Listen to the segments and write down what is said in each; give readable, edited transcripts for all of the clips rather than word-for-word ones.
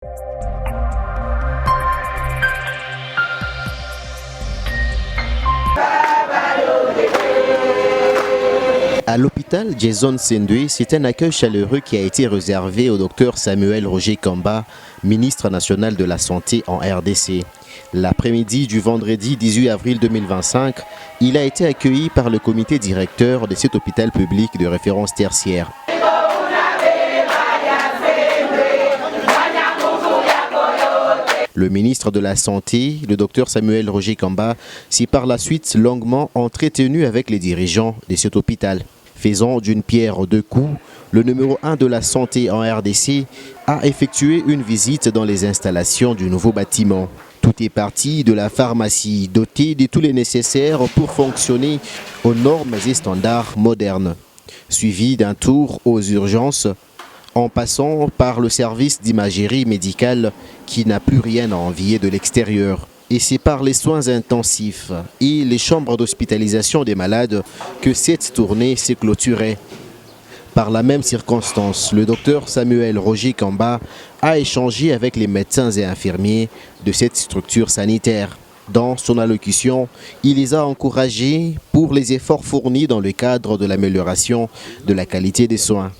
À l'hôpital Jason Sendwe, c'est un accueil chaleureux qui a été réservé au docteur Samuel Roger Kamba, ministre national de la Santé en RDC. L'après-midi du vendredi 18 avril 2025, il a été accueilli par le comité directeur de cet hôpital public de référence tertiaire. Le ministre de la Santé, le docteur Samuel Roger Kamba, s'est par la suite longuement entretenu avec les dirigeants de cet hôpital. Faisant d'une pierre deux coups, le numéro 1 de la santé en RDC a effectué une visite dans les installations du nouveau bâtiment. Tout est parti de la pharmacie, dotée de tous les nécessaires pour fonctionner aux normes et standards modernes. Suivi d'un tour aux urgences, en passant par le service d'imagerie médicale qui n'a plus rien à envier de l'extérieur. Et c'est par les soins intensifs et les chambres d'hospitalisation des malades que cette tournée s'est clôturée. Par la même circonstance, le docteur Samuel Roger Kamba a échangé avec les médecins et infirmiers de cette structure sanitaire. Dans son allocution, il les a encouragés pour les efforts fournis dans le cadre de l'amélioration de la qualité des soins.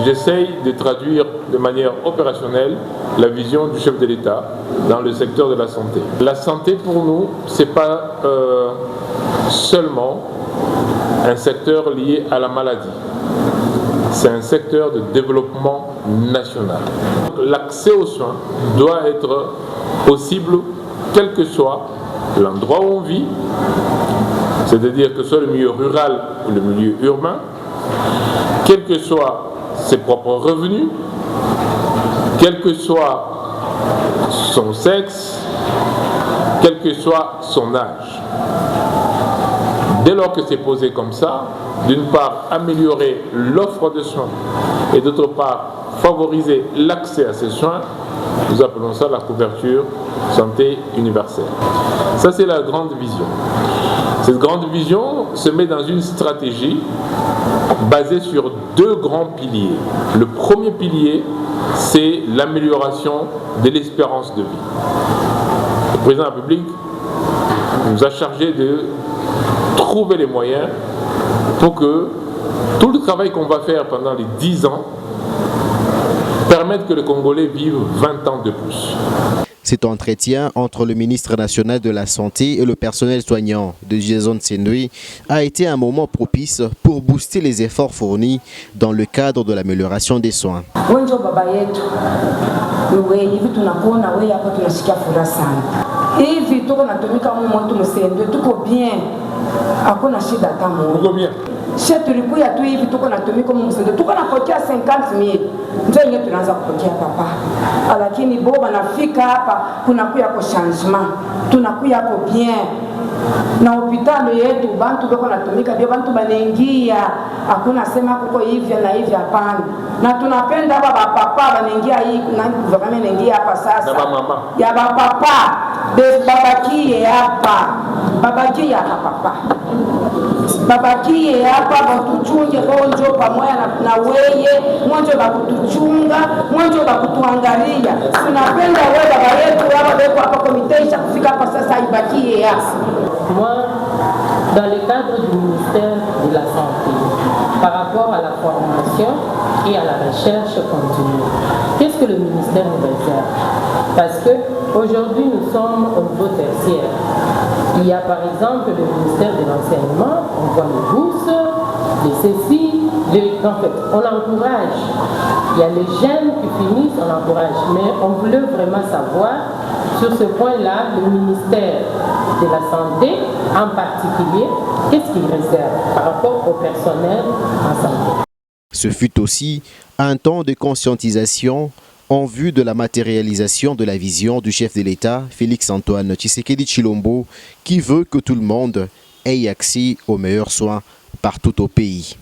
J'essaye de traduire de manière opérationnelle la vision du chef de l'État dans le secteur de la santé. La santé pour nous, ce n'est pas seulement un secteur lié à la maladie. C'est un secteur de développement national. L'accès aux soins doit être possible quel que soit l'endroit où on vit, c'est-à-dire que ce soit le milieu rural ou le milieu urbain, quel que soit ses propres revenus, quel que soit son sexe, quel que soit son âge. Dès lors que c'est posé comme ça, d'une part améliorer l'offre de soins et d'autre part favoriser l'accès à ces soins, nous appelons ça la couverture santé universelle. Ça, c'est la grande vision. Cette grande vision se met dans une stratégie basée sur deux grands piliers. Le premier pilier, c'est l'amélioration de l'espérance de vie. Le président de la République nous a chargé de trouver les moyens pour que tout le travail qu'on va faire pendant les 10 ans permette que les Congolais vivent 20 ans de plus. Cet entretien entre le ministre national de la Santé et le personnel soignant de Jason Sendwe a été un moment propice pour booster les efforts fournis dans le cadre de l'amélioration des soins. Chez tulikuya tu hivi tuko natumika msende tuko napokea 50,000 ndio yenyewe tunaanza kupokea papa, lakini bo banafika hapa kunakuya kwa changement, tunakuya kwa bien na hospitali yetu bantu bako natumika bio bantu banaingia, hakuna sema kuko hivi na hivi, hapana. Na tunapenda baba papa banaingia hii na gouvernement inaingia hapa sasa ya baba papa babakie hapa, babakie hapa papa, babakie hapa batuchunge bonjo pamoja na weye mwanzo bakutuchunga mwanzo bakutuangalia. Tunapenda wewe baba yetu hapa beko hapa komite kufika hapa sasa ibakie hapa. Moi, dans le cadre du ministère de la Santé, par rapport à la formation et à la recherche continue, qu'est-ce que le ministère nous réserve? Parce qu'aujourd'hui, nous sommes au niveau tertiaire. Il y a par exemple le ministère de l'Enseignement, on voit les bourses, les ceci, en fait, on encourage. Il y a les jeunes qui finissent, on encourage. Mais on voulait vraiment savoir, sur ce point-là, le ministère de la Santé, en particulier, qu'est-ce qu'il réserve par rapport au personnel en santé? Ce fut aussi un temps de conscientisation en vue de la matérialisation de la vision du chef de l'État, Félix-Antoine Tshisekedi Tshilombo, qui veut que tout le monde ait accès aux meilleurs soins partout au pays.